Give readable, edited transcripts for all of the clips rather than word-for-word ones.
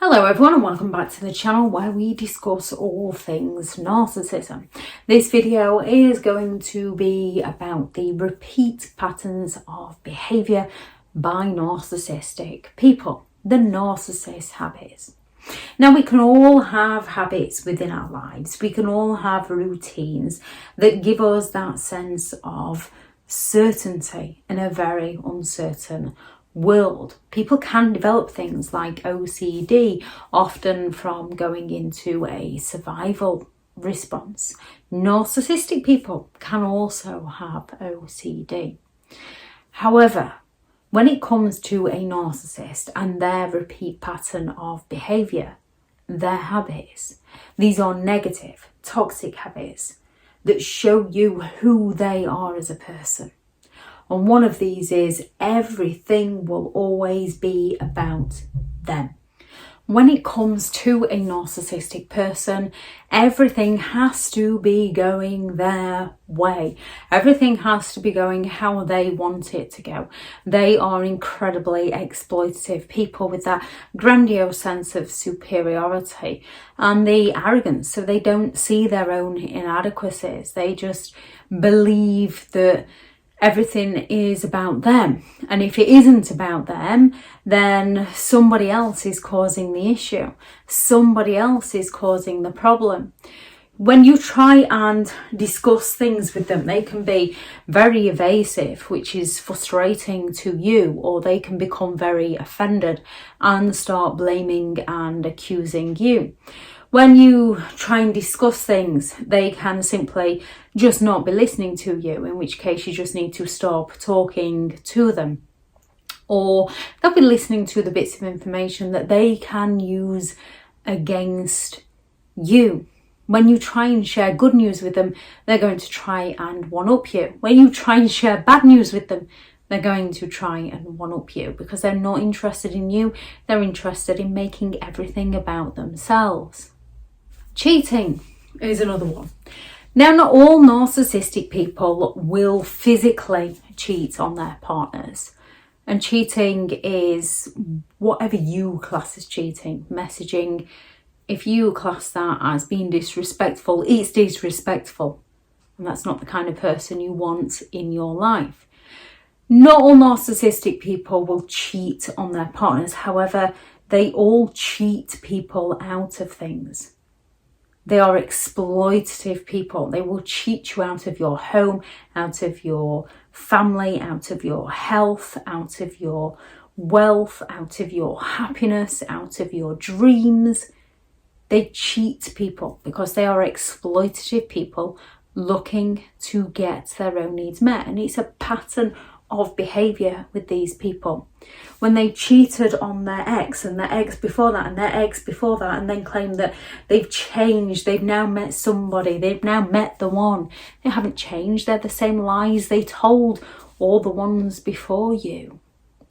Hello everyone and welcome back to the channel where we discuss all things narcissism. This video is going to be about the repeat patterns of behaviour by narcissistic people, the narcissist habits. Now we can all have habits within our lives, we can all have routines that give us that sense of certainty in a very uncertain world. People can develop things like OCD, often from going into a survival response. Narcissistic people can also have OCD. However, when it comes to a narcissist and their repeat pattern of behaviour, their habits, these are negative, toxic habits that show you who they are as a person. And one of these is everything will always be about them. When it comes to a narcissistic person, everything has to be going their way. Everything has to be going how they want it to go. They are incredibly exploitative people with that grandiose sense of superiority and the arrogance. So they don't see their own inadequacies. They just believe that everything is about them, and if it isn't about them, then somebody else is causing the issue. Somebody else is causing the problem. When you try and discuss things with them, they can be very evasive, which is frustrating to you, or they can become very offended and start blaming and accusing you. When you try and discuss things, they can simply just not be listening to you, in which case you just need to stop talking to them. Or they'll be listening to the bits of information that they can use against you. When you try and share good news with them, they're going to try and one-up you. When you try and share bad news with them, they're going to try and one-up you because they're not interested in you. They're interested in making everything about themselves. Cheating is another one. Now, not all narcissistic people will physically cheat on their partners. And cheating is whatever you class as cheating. Messaging, if you class that as being disrespectful, it's disrespectful. And that's not the kind of person you want in your life. Not all narcissistic people will cheat on their partners. However, they all cheat people out of things. They are exploitative people. They will cheat you out of your home, out of your family, out of your health, out of your wealth, out of your happiness, out of your dreams. They cheat people because they are exploitative people looking to get their own needs met. And it's a pattern of behaviour with these people. When they cheated on their ex and their ex before that and their ex before that, and then claim that they've changed, they've now met somebody, they've now met the one. They haven't changed. They're the same lies they told all the ones before you.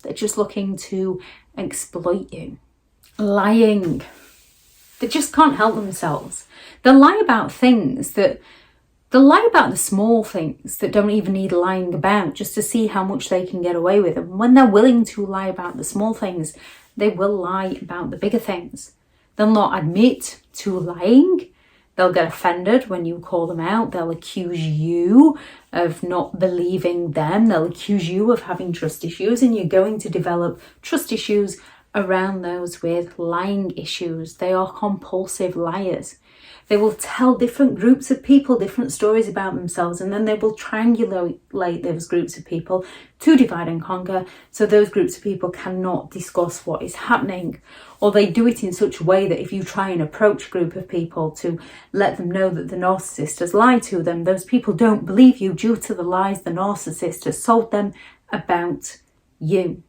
They're just looking to exploit you. Lying. They just can't help themselves. They lie about things that They'll lie about the small things that don't even need lying about, just to see how much they can get away with. And when they're willing to lie about the small things, they will lie about the bigger things. They'll not admit to lying. They'll get offended when you call them out. They'll accuse you of not believing them. They'll accuse you of having trust issues, and you're going to develop trust issues around those with lying issues. They are compulsive liars. They will tell different groups of people different stories about themselves, and then they will triangulate those groups of people to divide and conquer, so those groups of people cannot discuss what is happening. Or they do it in such a way that if you try and approach a group of people to let them know that the narcissist has lied to them, those people don't believe you due to the lies the narcissist has sold them about you.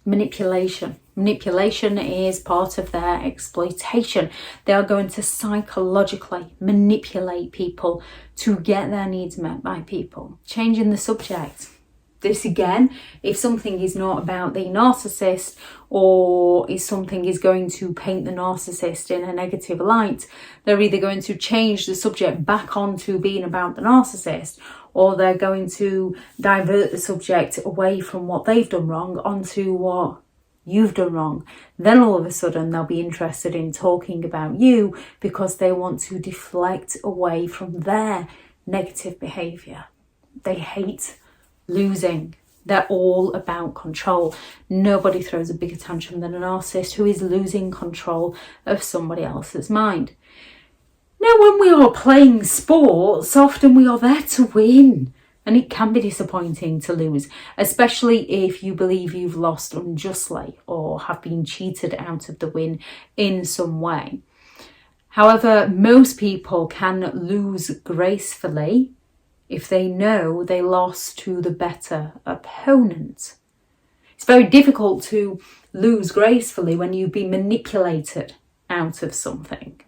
Manipulation. Manipulation is part of their exploitation. They are going to psychologically manipulate people to get their needs met by people. Changing the subject. This again, if something is not about the narcissist, or if something is going to paint the narcissist in a negative light, they're either going to change the subject back onto being about the narcissist, or they're going to divert the subject away from what they've done wrong onto what you've done wrong. Then all of a sudden they'll be interested in talking about you because they want to deflect away from their negative behaviour. They hate losing. They're all about control. Nobody throws a bigger tantrum than a narcissist who is losing control of somebody else's mind. Now, when we are playing sports, often we are there to win. And it can be disappointing to lose, especially if you believe you've lost unjustly or have been cheated out of the win in some way. However, most people can lose gracefully if they know they lost to the better opponent. It's very difficult to lose gracefully when you've been manipulated out of something.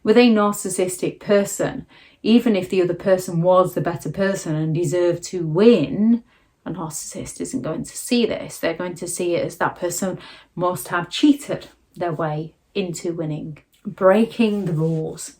With a narcissistic person, even if the other person was the better person and deserved to win, a narcissist isn't going to see this. They're going to see it as that person must have cheated their way into winning. Breaking the rules.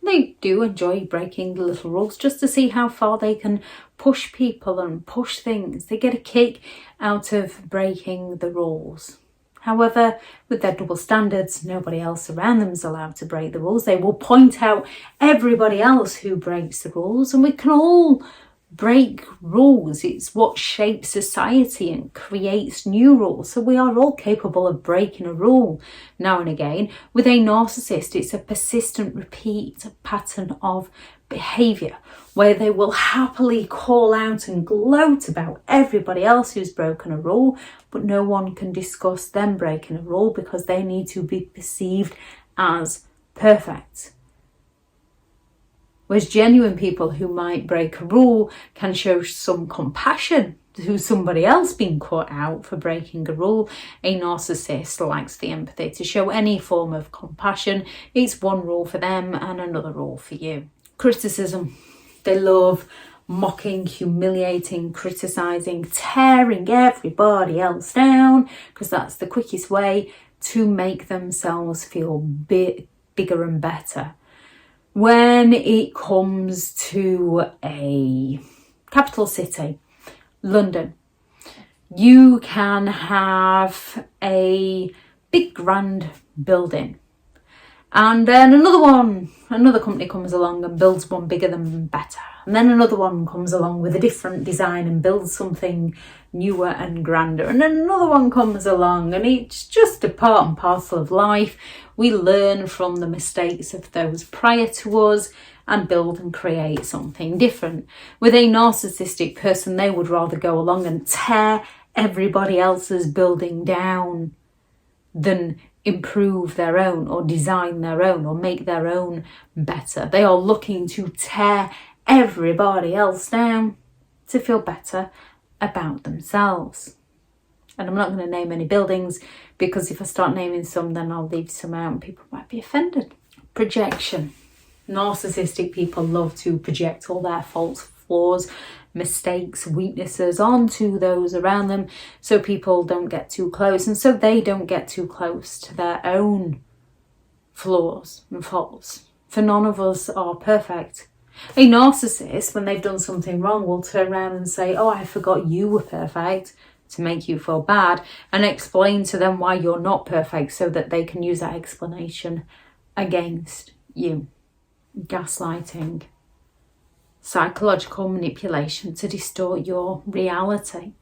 They do enjoy breaking the little rules just to see how far they can push people and push things. They get a kick out of breaking the rules. However, with their double standards, nobody else around them is allowed to break the rules. They will point out everybody else who breaks the rules, and we can all break rules. It's what shapes society and creates new rules. So we are all capable of breaking a rule now and again. With a narcissist, it's a persistent repeat pattern of behaviour where they will happily call out and gloat about everybody else who's broken a rule, but no one can discuss them breaking a rule because they need to be perceived as perfect. Whereas genuine people who might break a rule can show some compassion to somebody else being caught out for breaking a rule. A narcissist lacks the empathy to show any form of compassion. It's one rule for them and another rule for you. Criticism. They love mocking, humiliating, criticising, tearing everybody else down because that's the quickest way to make themselves feel bigger and better. When it comes to a capital city, London, you can have a big grand building and then another company comes along and builds one bigger than better. And then another one comes along with a different design and builds something newer and grander. And then another one comes along, and it's just a part and parcel of life. We learn from the mistakes of those prior to us and build and create something different. With a narcissistic person, they would rather go along and tear everybody else's building down than improve their own or design their own or make their own better. They are looking to tear everybody else down to feel better about themselves. And I'm not going to name any buildings because if I start naming some, then I'll leave some out and people might be offended. Projection. Narcissistic people love to project all their faults, flaws, mistakes, weaknesses onto those around them so people don't get too close and so they don't get too close to their own flaws and faults. For none of us are perfect. A narcissist, when they've done something wrong, will turn around and say, "Oh, I forgot you were perfect," to make you feel bad and explain to them why you're not perfect so that they can use that explanation against you. Gaslighting. Psychological manipulation to distort your reality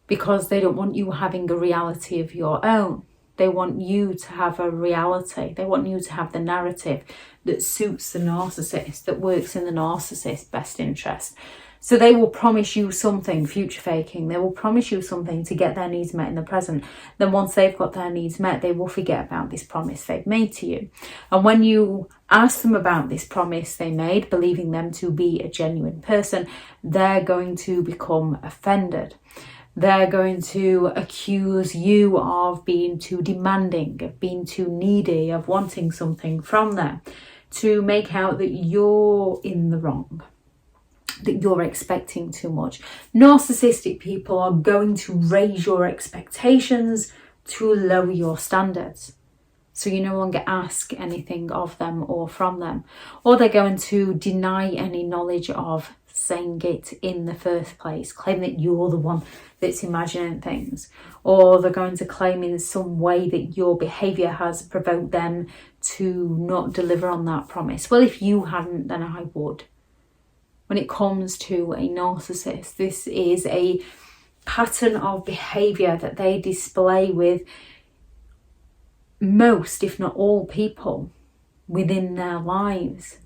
because they don't want you having a reality of your own. They want you to have a reality. They want you to have the narrative that suits the narcissist, that works in the narcissist's best interest. So they will promise you something, future faking. They will promise you something to get their needs met in the present. Then once they've got their needs met, they will forget about this promise they've made to you. And when you ask them about this promise they made, believing them to be a genuine person, they're going to become offended. They're going to accuse you of being too demanding, of being too needy, of wanting something from them, to make out that you're in the wrong, that you're expecting too much. Narcissistic people are going to raise your expectations to lower your standards. So you no longer ask anything of them or from them. Or they're going to deny any knowledge of saying it in the first place, claim that you're the one that's imagining things, or they're going to claim in some way that your behaviour has provoked them to not deliver on that promise. Well, if you hadn't, then I would. When it comes to a narcissist, this is a pattern of behaviour that they display with most, if not all, people within their lives,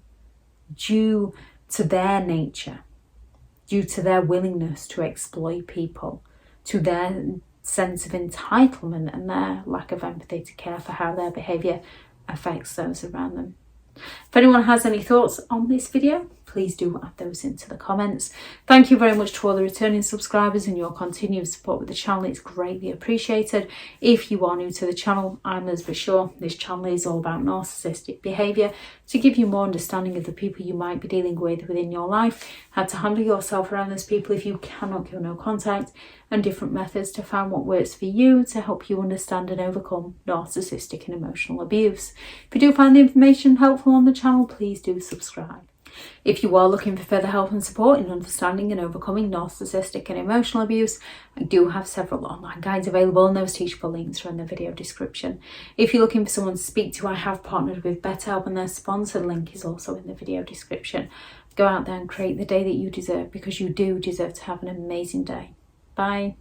due to their nature, due to their willingness to exploit people, to their sense of entitlement and their lack of empathy to care for how their behaviour affects those around them. If anyone has any thoughts on this video, please do add those into the comments. Thank you very much to all the returning subscribers and your continued support with the channel. It's greatly appreciated. If you are new to the channel, I'm Elizabeth Shaw. This channel is all about narcissistic behaviour to give you more understanding of the people you might be dealing with within your life, how to handle yourself around those people if you cannot kill no contact, and different methods to find what works for you to help you understand and overcome narcissistic and emotional abuse. If you do find the information helpful on the channel, please do subscribe. If you are looking for further help and support in understanding and overcoming narcissistic and emotional abuse, I do have several online guides available, and those teachable links are in the video description. If you're looking for someone to speak to, I have partnered with BetterHelp, and their sponsored link is also in the video description. Go out there and create the day that you deserve, because you do deserve to have an amazing day. Bye.